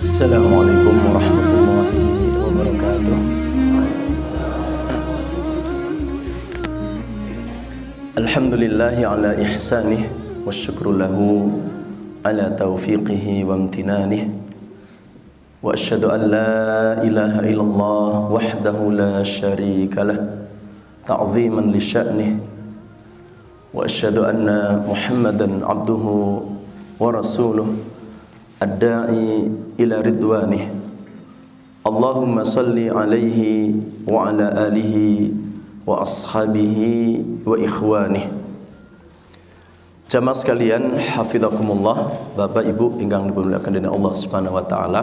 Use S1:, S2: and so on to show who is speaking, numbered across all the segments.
S1: Assalamualaikum warahmatullahi wabarakatuh. Alhamdulillahi ala ihsanih wa syukru lahu ala taufiqihi wa amtinanih. Wa asyhadu an la ilaha illallah wahdahu la syarika lah ta'ziman li sya'nih. Wa asyhadu anna Muhammadan abduhu wa rasuluh ad-da'i ila ridwanih. Allahumma salli alaihi wa ala alihi wa ashabihi wa ikhwanih. Jamaah sekalian, hafizakumullah, Bapak Ibu ingkang dimuliakan dening Allah Subhanahu wa taala.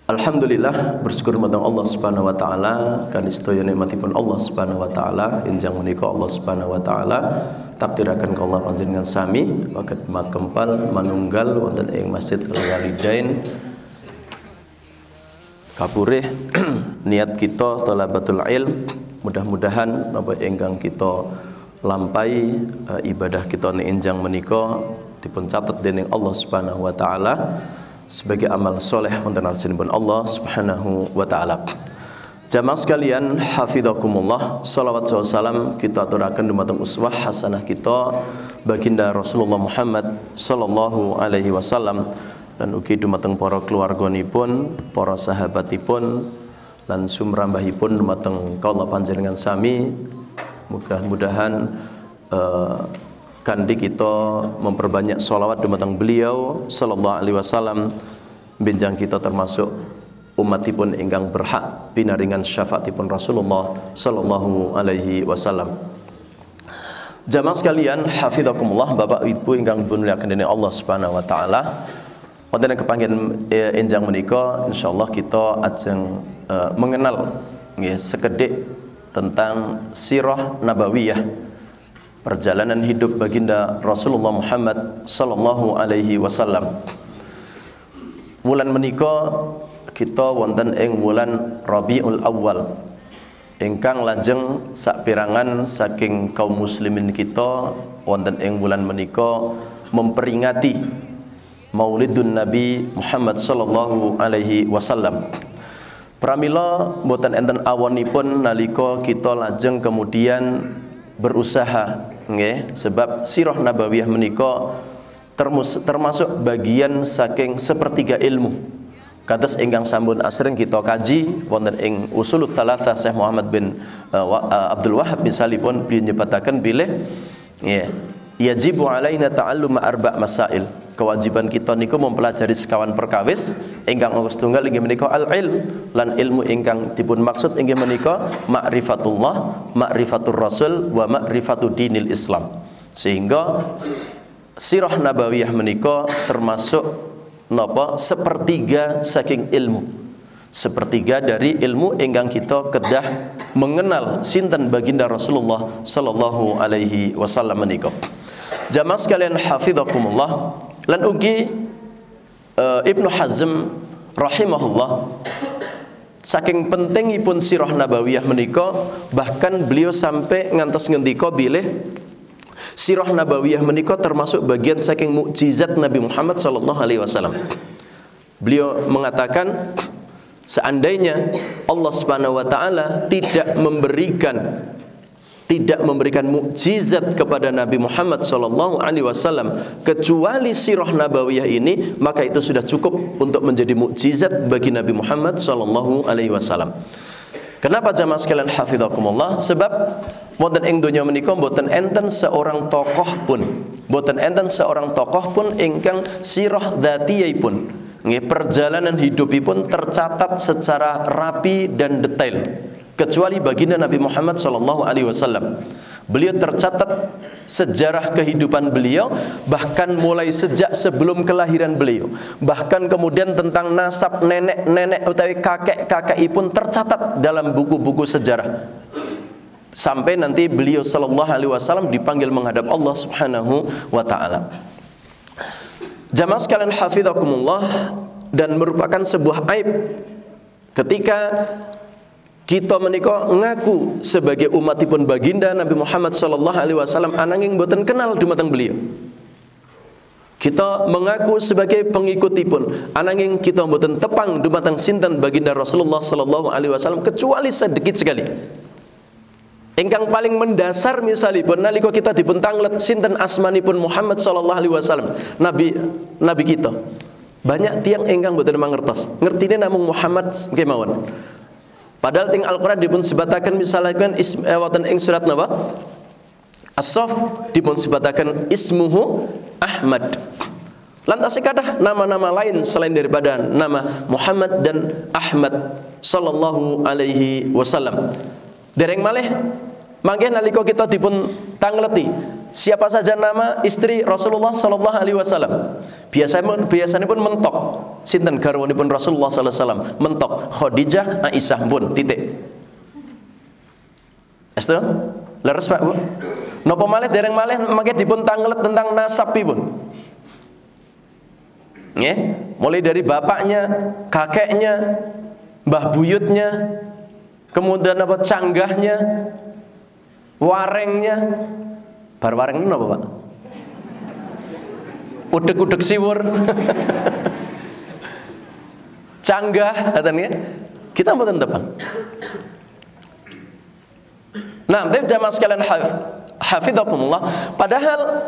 S1: Alhamdulillah, bersyukur marang Allah Subhanahu wa taala kan istaya nikmatipun Allah Subhanahu wa taala enjang menika Allah Subhanahu wa taala takdiraken ka Allah panjenengan sami waket makempal manunggal wonten ing Masjid Al-Walidain kapurih niat kita thalabatul ilm, mudah-mudahan napa ingkang kita lampahi ibadah kita enjang menika dipun catet dening Allah Subhanahu wa taala sebagai amal soleh wonten arsanipun Allah Subhanahu wa taala. Jamaah sekalian, hafizakumullah, salawat wa salam kita aturaken dumateng uswah hasanah kita baginda Rasulullah Muhammad sallallahu alaihi wasallam dan ugi dumateng para keluarganipun, para sahabatipun lan sumrambahipun dumateng kaula panjenengan sami. Mudah-mudahan kandi kita memperbanyak salawat dumateng beliau sallallahu alaihi wasallam benjang kita termasuk umatipun ingkang berhak pinaringan syafaatipun Rasulullah sallallahu alaihi wasallam. Jamaah sekalian, hafizakumullah, Bapak Ibu ingkang dimuliakan dening Allah Subhanahu wa taala. Wonten kepanggen enjang menika insyaallah kita ajeng mengenal nggih sekedhik tentang sirah nabawiyah, perjalanan hidup baginda Rasulullah Muhammad sallallahu alaihi wasallam. Wulan menika kita wonten ing wulan Rabiul Awal ingkang lajeng saperangan saking kaum muslimin kita wonten ing wulan menika memperingati Maulidun Nabi Muhammad sallallahu alaihi wasallam. Pramila mboten enten awonipun nalika kita lajeng kemudian berusaha nggih sebab sirah nabawiyah menika termasuk bagian saking sepertiga ilmu. Kados ingkang sampun asring kita kaji wonten ing Usulut Tsalatsah Syekh Muhammad bin Abdul Wahhab misalipun beliau nyebataken bilih yajibu alaina ta'alluma arba' masail. Kewajiban kita niku mempelajari sekawan perkawis ingkang setunggal inggih menika al-ilm lan ilmu ingkang dipun maksud inggih menika ma'rifatullah, ma'rifatur rasul wa ma'rifatu dinil Islam. Sehingga sirah nabawiyah menika termasuk napa sepertiga saking ilmu, sepertiga dari ilmu ingkang kita kedah mengenal sinten baginda Rasulullah sallallahu alaihi wasallam menika. Jamaah sekalian, hafizakumullah, lan ugi Ibnu Hazm rahimahullah saking pentingipun sirah nabawiyah menika bahkan beliau sampai ngantos ngendika bilih sirah nabawiyah menika termasuk bagian saking mukjizat Nabi Muhammad sallallahu alaihi wasallam. Beliau mengatakan seandainya Allah Subhanahu wa taala tidak memberikan mukjizat kepada Nabi Muhammad sallallahu alaihi wasallam kecuali sirah nabawiyah ini, maka itu sudah cukup untuk menjadi mukjizat bagi Nabi Muhammad sallallahu alaihi wasallam. Kenapa jamaah sekalian hafizakumullah? Sebab wonten ing donya menika mboten enten seorang tokoh pun ingkang sirah dzatiyahipun nggih perjalanan hidupipun tercatat secara rapi dan detail kecuali baginda Nabi Muhammad sallallahu alaihi wasallam. Beliau tercatat sejarah kehidupan beliau bahkan mulai sejak sebelum kelahiran beliau, bahkan kemudian tentang nasab nenek-nenek utawi kakek-kakekipun tercatat dalam buku-buku sejarah sampai nanti beliau sallallahu alaihi wasallam dipanggil menghadap Allah Subhanahu wa taala. Jamaah sekalian hafizakumullah, dan merupakan sebuah aib ketika kita menika ngaku sebagai umatipun baginda Nabi Muhammad sallallahu alaihi wasallam ananging boten kenal dumateng beliau. kita mengaku sebagai pengikutipun, ananging kita mboten tepang dumateng sinten baginda Rasulullah sallallahu alaihi wasallam kecuali sedikit sekali. Ingkang paling mendasar misalipun nalika kita dipun tanglet sinten asmanipun Muhammad sallallahu alaihi wasallam, nabi kita. Banyak tiang ingkang mboten mangertos. Ngertine namung Muhammad kemawon. Padahal ting Al-Qur'an dipun sebataken misalkan wonten ing surat napa? As-Saff dipun sebataken ismuhu Ahmad. Lantas kadah nama-nama lain selain daripada nama Muhammad dan Ahmad sallallahu alaihi wasallam. Dereng malih mangke nalika kita dipun tangleti siapa saja nama istri Rasulullah sallallahu alaihi wasallam. Biasanya pun mentok sinten garwanipun Rasulullah sallallahu alaihi wasallam, mentok Khadijah, Aisyah pun titik. Estu? Leres Pak Bu? Napa malih dereng malih mangke dipun tanglet tentang nasabipun. Nggih, mulai dari bapaknya, kakeknya, mbah buyutnya, kemudian apa canggahnya, warengnya, bar wareng itu apa Pak? Udek-udek siwur, canggah, katanya kita mboten tepang. Nah, tapi jamaah sekalian hafidhakumullah, padahal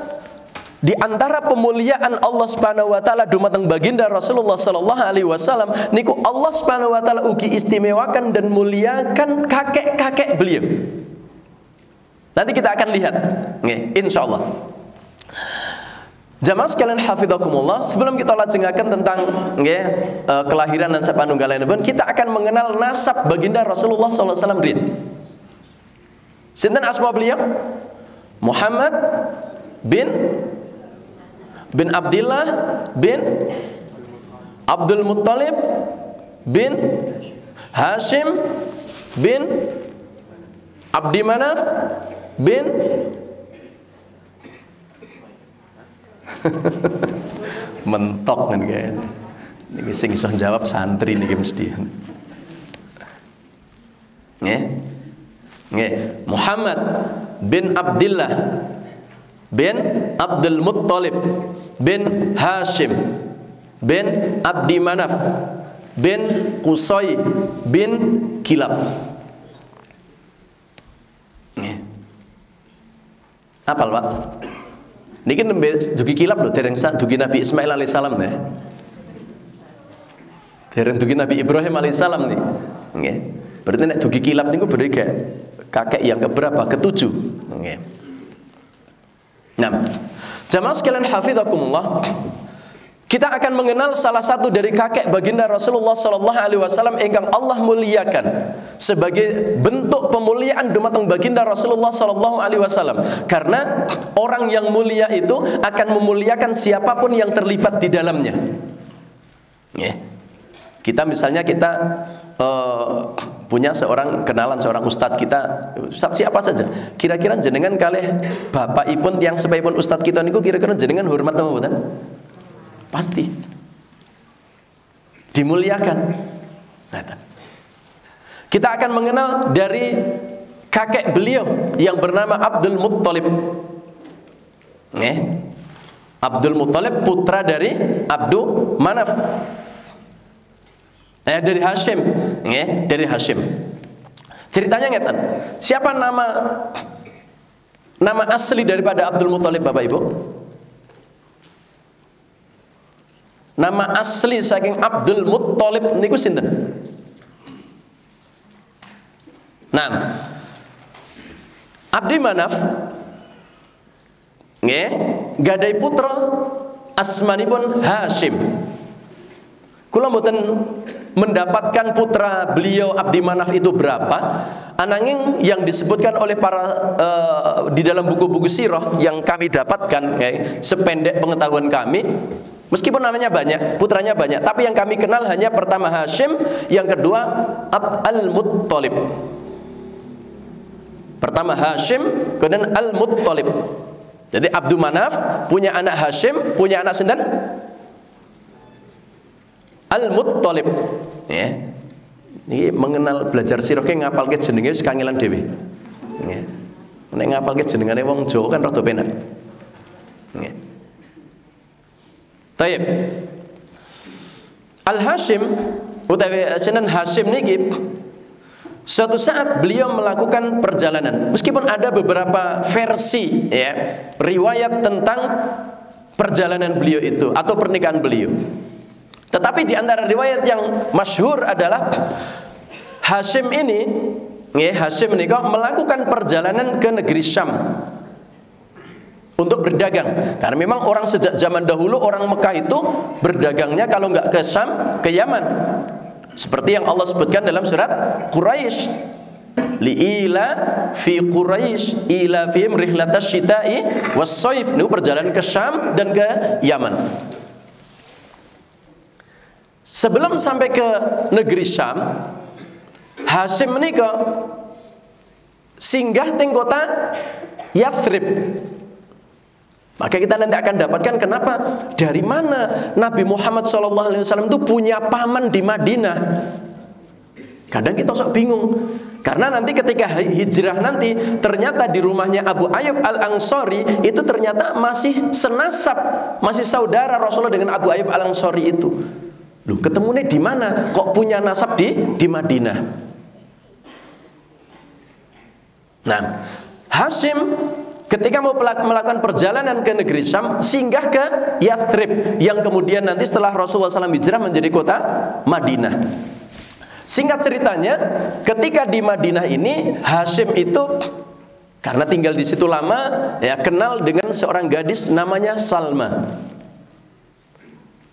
S1: di antara pemuliaan Allah Subhanahu wa taala dumateng baginda Rasulullah sallallahu alaihi wasallam niku Allah Subhanahu wa taala ugi istimewakan dan muliakan kakek-kakek beliau. Nanti kita akan lihat, nggih, insyaallah. Jamaah sekalian hafidhakumullah, sebelum kita lajengaken tentang nggih kelahiran dan sapanunggalipun, kita akan mengenal nasab baginda Rasulullah sallallahu alaihi wasallam rin. Sinten asma beliau? Muhammad bin Abdullah bin Abdul Muttalib bin Hashim bin Abdi Manaf bin mentok kan kayaknya. Niki sing iso jawab santri niki mesti. Nggih. Nggih, Muhammad bin Abdullah bin Abdul Muttalib bin Hashim bin Abdi Manaf bin Qusay bin Kilab. Apal Pak? Niki nembe dugi Kilab lho, dereng dugi Nabi Ismail alaihissalam ya. Dereng dugi Nabi Ibrahim alaihissalam nih. Nggih. Berarti nek dugi Kilab niku berarti kakek yang keberapa? Ketujuh. Nggih. Nah, jamaah sekalian hafidhakumullah, kita akan mengenal salah satu dari kakek baginda Rasulullah sallallahu alaihi wasallam ingkang Allah muliakan sebagai bentuk pemuliaan dumateng baginda Rasulullah sallallahu alaihi wasallam. Karena orang yang mulia itu akan memuliakan siapapun yang terlibat di dalamnya. Kita misalnya punya kenalan seorang ustadz kita, ustadz siapa saja. Kira-kira jenengan kalih bapakipun yang sebaipun ustadz kita niku kira-kira jenengan hormat apa mboten? Pasti dimuliakan. Nah, kita akan mengenal dari kakek beliau yang bernama Abdul Muttalib. Abdul Muttalib putra dari Abdul Manaf. Dari Hashim, dari Hashim. Ceritanya ngeten. Siapa nama asli daripada Abdul Muttalib Bapak Ibu? Nama asli saking Abdul Muttalib niku sinten? Nah, Abdi Manaf gadai putra asmanipun Hashim. Kula mboten mendapatkan putra beliau Abdi Manaf itu berapa, ananging yang disebutkan oleh para di dalam buku-buku sirah yang kami dapatkan, sependek pengetahuan kami, meskipun namanya banyak, putranya banyak, tapi yang kami kenal hanya pertama Hashim, yang kedua Al-Muttalib. Pertama Hashim, kemudian Al-Muttalib. Jadi Abdul Manaf punya anak Hashim, punya anak sinten? Al-Muttalib. Ini mengenal belajar sirah ke ngapalke jenenge wis kangelan dhewe. Nggih. Nek ngapalke jenengane wong Jawa kan rada penak. Nggih. Taib. Al-Hashim utawi jenengan Hashim niki suatu saat beliau melakukan perjalanan. Meskipun ada beberapa versi ya, riwayat tentang perjalanan beliau itu atau pernikahan beliau. Tetapi di antara riwayat yang masyhur adalah Hashim ini, Hashim ini kok melakukan perjalanan ke negeri Syam untuk berdagang. Karena memang orang sejak zaman dahulu orang Mekah itu berdagangnya kalau nggak ke Syam, ke Yaman. Seperti yang Allah sebutkan dalam surat Quraisy, li'ila fi Quraisy ila fihim rihlatas syita'i was-shaif. Ini perjalanan ke Syam dan ke Yaman. Sebelum sampai ke negeri Syam, Hashim menika singgah teng kota Yathrib. Maka kita nanti akan dapatkan kenapa, dari mana Nabi Muhammad SAW itu punya paman di Madinah. Kadang kita sok bingung, karena nanti ketika hijrah nanti ternyata di rumahnya Abu Ayyub Al-Ansari itu ternyata masih senasab, masih saudara Rasulullah dengan Abu Ayyub Al-Ansari itu. Loh, ketemunya di mana? Kok punya nasab di Madinah? Nah, Hashim ketika mau melakukan perjalanan ke negeri Syam, singgah ke Yathrib, yang kemudian nanti setelah Rasulullah SAW hijrah menjadi kota Madinah. Singkat ceritanya, ketika di Madinah ini, Hashim itu karena tinggal di situ lama, ya kenal dengan seorang gadis namanya Salma.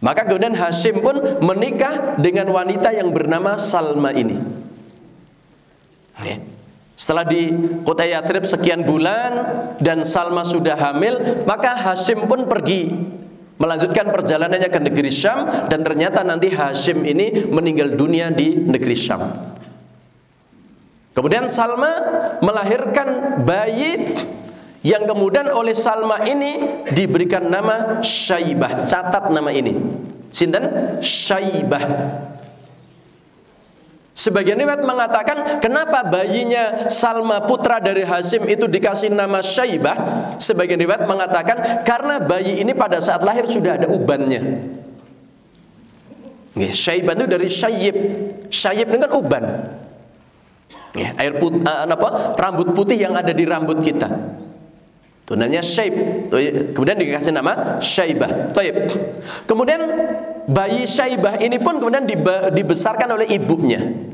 S1: Maka kemudian Hashim pun menikah dengan wanita yang bernama Salma ini. Setelah di kota Yathrib sekian bulan dan Salma sudah hamil, maka Hashim pun pergi melanjutkan perjalanannya ke negeri Syam, dan ternyata nanti Hashim ini meninggal dunia di negeri Syam. Kemudian Salma melahirkan bayi yang kemudian oleh Salma ini diberikan nama Syaibah. Catat nama ini. Sinten? Syaibah. Sebagian riwayat mengatakan kenapa bayinya Salma putra dari Hashim itu dikasih nama Syaibah. Sebagian riwayat mengatakan karena bayi ini pada saat lahir sudah ada ubannya. Syaibah itu dari syayib. Syayib itu kan uban. Air putih, rambut putih yang ada di rambut kita. Itu namanya Syaib. Kemudian dikasih nama Syaibah. Kemudian bayi Syaibah ini pun kemudian dibesarkan oleh ibunya,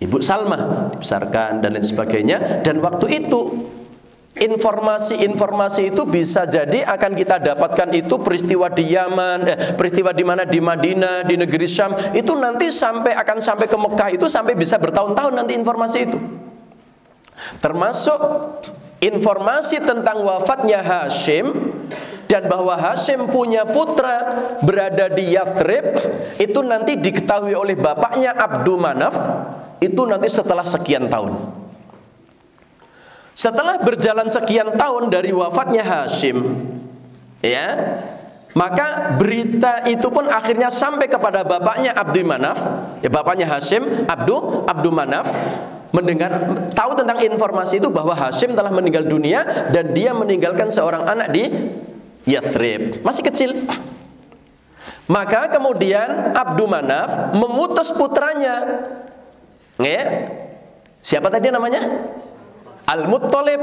S1: Ibu Salma, dibesarkan dan lain sebagainya. Dan waktu itu informasi itu bisa jadi akan kita dapatkan itu peristiwa di Yaman, peristiwa di mana, di Madinah, di negeri Syam. Itu nanti akan sampai ke Mekah, itu sampai bisa bertahun-tahun nanti informasi itu. Termasuk informasi tentang wafatnya Hashim dan bahwa Hashim punya putra berada di Yathrib, itu nanti diketahui oleh bapaknya Abdu Manaf, itu nanti setelah sekian tahun. Setelah berjalan sekian tahun dari wafatnya Hashim, ya, maka berita itu pun akhirnya sampai kepada bapaknya Abdu Manaf, ya, bapaknya Hashim, Abdu Manaf, tahu tentang informasi itu bahwa Hashim telah meninggal dunia dan dia meninggalkan seorang anak di Yathrib, masih kecil. Maka kemudian Abdu Manaf mengutus putranya, siapa tadi namanya? Al-Muttalib.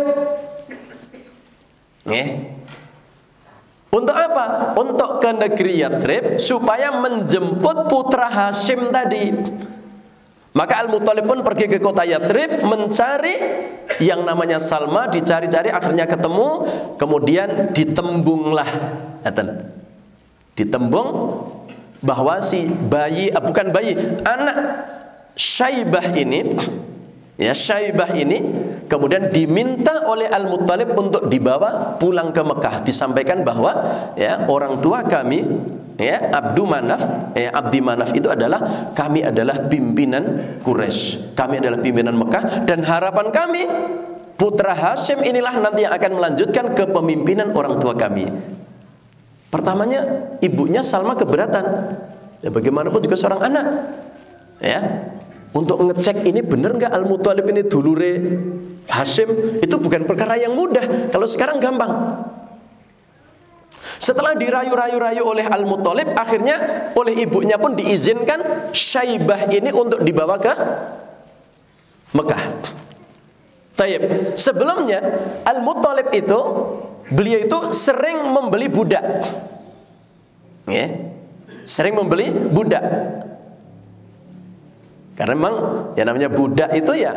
S1: Untuk apa? Untuk ke negeri Yathrib supaya menjemput putra Hashim tadi. Maka Al-Muttalib pun pergi ke kota Yathrib mencari yang namanya Salma, dicari-cari akhirnya ketemu, kemudian ditembunglah, ditembung bahwa si bayi, bukan bayi, anak Syaibah ini, ya, Syaibah ini kemudian diminta oleh Al-Muttalib untuk dibawa pulang ke Mekah, disampaikan bahwa ya orang tua kami, ya, Abdi Manaf itu adalah, kami adalah pimpinan Quraisy, kami adalah pimpinan Mekah, dan harapan kami putra Hashim inilah nanti yang akan melanjutkan kepemimpinan orang tua kami. Pertamanya ibunya Salma keberatan, ya bagaimanapun juga seorang anak, ya, untuk ngecek ini benar nggak Al-Muttalib ini dulure Hashim, itu bukan perkara yang mudah. Kalau sekarang gampang. Setelah dirayu-rayu oleh Al-Muttalib, akhirnya oleh ibunya pun diizinkan Syaibah ini untuk dibawa ke Mekah. Taib. Sebelumnya Al-Muttalib itu, beliau itu sering membeli budak. Ya. Sering membeli budak. Karena memang yang namanya budak itu ya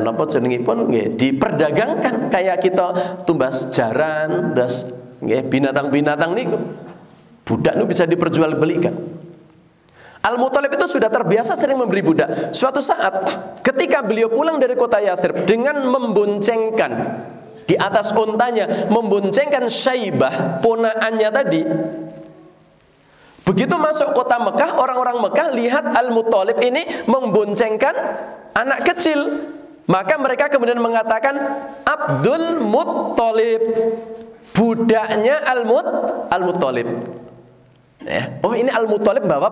S1: napa jenengipun nggih diperdagangkan kayak kita tumbas jaran, das nggih binatang-binatang niku. Budak itu bisa diperjualbelikan. Al-Muttalib itu sudah terbiasa sering memberi budak. Suatu saat ketika beliau pulang dari kota Yathrib dengan memboncengkan di atas untanya, memboncengkan Syaibah ponaannya tadi. Begitu masuk kota Mekah, orang-orang Mekah lihat Al-Muttalib ini memboncengkan anak kecil. Maka mereka kemudian mengatakan Abdul Muttalib, budaknya Al-Muttalib. Ya. Oh, ini Al-Muttalib bawa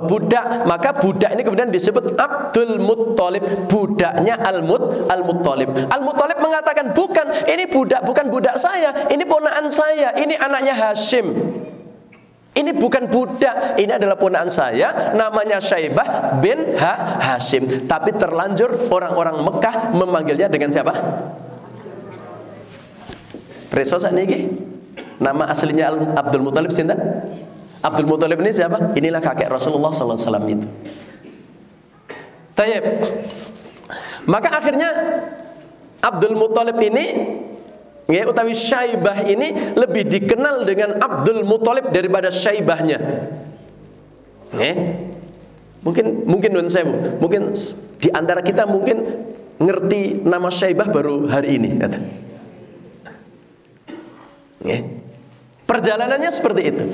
S1: budak. Maka budak ini kemudian disebut Abdul Muttalib, budaknya Al-Muttalib. Al-Muttalib mengatakan, bukan, ini bukan budak saya, ini ponakan saya, ini anaknya Hashim. Ini bukan budak, ini adalah ponakan saya, namanya Syaibah bin Hashim. Tapi terlanjur orang-orang Mekah memanggilnya dengan siapa? Preso sakniki nama aslinya Abdul Muttalib sinten? Abdul Muttalib ini siapa? Inilah kakek Rasulullah sallallahu alaihi wasallam itu. Tayyib. Maka akhirnya Abdul Muttalib ini, ya, utawi Syaibah ini lebih dikenal dengan Abdul Muttalib daripada Syaibahnya. Ya. Mungkin nun sewu, mungkin di antara kita mungkin ngerti nama Syaibah baru hari ini, kata. Ya. Perjalanannya seperti itu.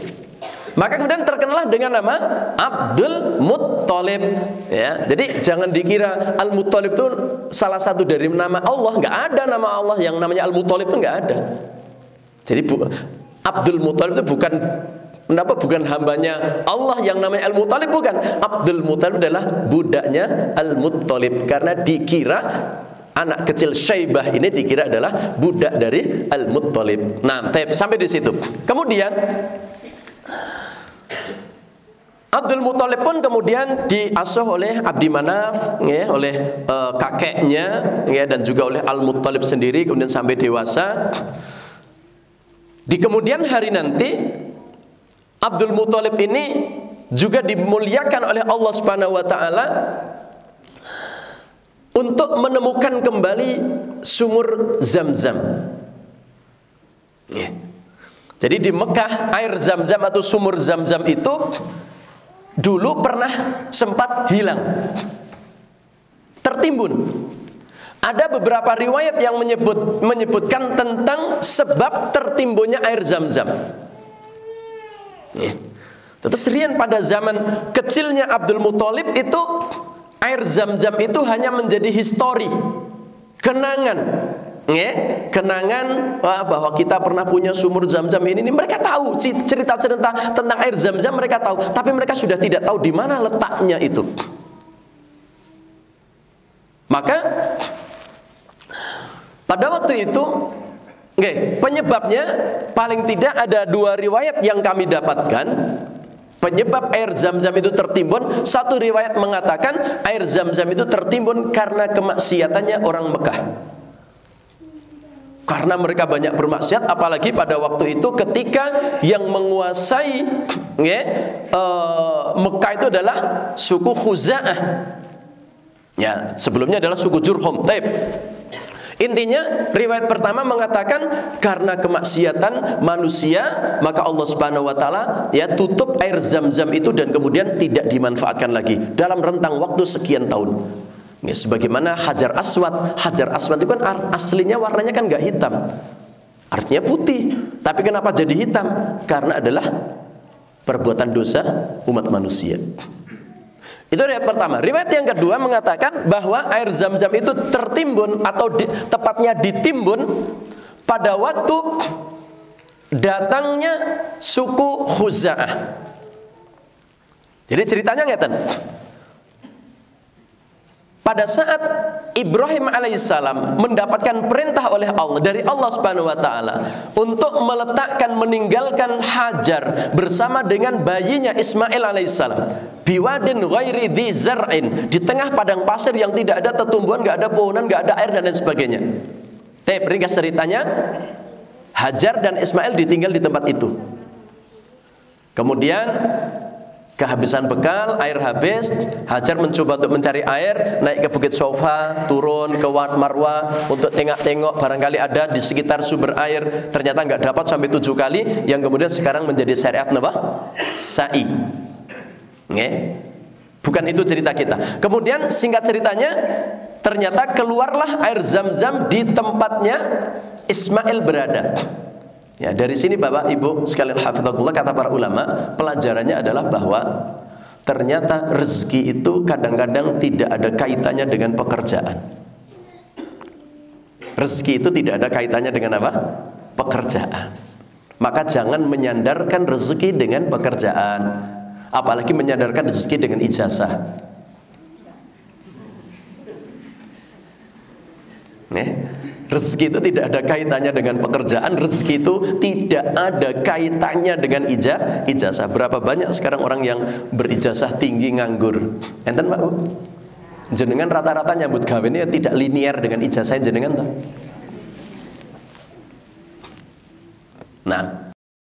S1: Maka kemudian terkenal dengan nama Abdul Muttalib. Ya, jadi jangan dikira Al-Muttalib itu salah satu dari nama Allah. Nggak ada nama Allah yang namanya Al-Muttalib itu nggak ada. Jadi Abdul Muttalib itu bukan hambanya Allah yang namanya Al-Muttalib, bukan. Abdul Muttalib adalah budaknya Al-Muttalib, karena dikira anak kecil Syaibah ini dikira adalah budak dari Al-Muttalib. Nah, sampai di situ. Kemudian Abdul Muttalib pun kemudian diasuh oleh Abdi Manaf, ya, oleh kakeknya, ya, dan juga oleh Al-Muttalib sendiri, kemudian sampai dewasa. Di kemudian hari nanti Abdul Muttalib ini juga dimuliakan oleh Allah Subhanahu wa taala untuk menemukan kembali sumur Zam-Zam. Ya. Jadi di Mekah air Zam-Zam atau sumur Zam-Zam itu dulu pernah sempat hilang, tertimbun. Ada beberapa riwayat yang menyebutkan tentang sebab tertimbunnya air Zam-Zam. Ya. Terus rian pada zaman kecilnya Abdul Muttalib itu air Zam-Zam itu hanya menjadi histori, kenangan. Ya, kenangan bahwa kita pernah punya sumur Zam-Zam ini. Mereka tahu cerita-cerita tentang air Zam-Zam, mereka tahu, tapi mereka sudah tidak tahu di mana letaknya itu. Maka pada waktu itu, penyebabnya paling tidak ada dua riwayat yang kami dapatkan. Penyebab air Zam-Zam itu tertimbun, satu riwayat mengatakan air Zam-Zam itu tertimbun karena kemaksiatannya orang Mekah. Karena mereka banyak bermaksiat, apalagi pada waktu itu ketika yang menguasai Mekah itu adalah suku Khuza'ah. Ya, sebelumnya adalah suku Jurhum. Intinya riwayat pertama mengatakan karena kemaksiatan manusia, maka Allah Subhanahu wa taala ya tutup air Zam-Zam itu dan kemudian tidak dimanfaatkan lagi dalam rentang waktu sekian tahun. Ya, sebagaimana Hajar Aswad itu kan aslinya warnanya kan nggak hitam, artinya putih, tapi kenapa jadi hitam? Karena adalah perbuatan dosa umat manusia. Itu riwayat pertama. Riwayat yang kedua mengatakan bahwa air Zam-Zam itu tertimbun atau tepatnya ditimbun pada waktu datangnya suku Khuza'ah. Jadi ceritanya ngeten. pada saat Ibrahim alaihissalam mendapatkan perintah oleh Allah dari Allah Subhanahu wa taala untuk meletakkan, meninggalkan Hajar bersama dengan bayinya Ismail alaihissalam biwadin ghairi dzi zar'in, di tengah padang pasir yang tidak ada tetumbuhan, enggak ada pohonan, enggak ada air dan lain sebagainya. Ringkas ceritanya, Hajar dan Ismail ditinggal di tempat itu. Kemudian kehabisan bekal, air habis, Hajar mencoba untuk mencari air, naik ke Bukit Sofa, turun ke Wad Marwah untuk tengok-tengok barangkali ada di sekitar sumber air. Ternyata nggak dapat sampai 7 kali, yang kemudian sekarang menjadi syariat apa? Sa'i. Bukan itu cerita kita. Kemudian singkat ceritanya, ternyata keluarlah air Zam-Zam di tempatnya Ismail berada. Ya, dari sini Bapak Ibu sekalian hafizahullah, kata para ulama, pelajarannya adalah bahwa ternyata rezeki itu kadang-kadang tidak ada kaitannya dengan pekerjaan. Rezeki itu tidak ada kaitannya dengan apa? Pekerjaan. Maka jangan menyandarkan rezeki dengan pekerjaan, apalagi menyandarkan rezeki dengan ijazah. Rezeki itu tidak ada kaitannya dengan pekerjaan. Rezeki itu tidak ada kaitannya dengan ijazah. Berapa banyak sekarang orang yang berijazah tinggi nganggur? Enten Pak Bu? Jenengan rata-rata nyambut gawe ini tidak linear dengan ijazah jenengan toh. Nah,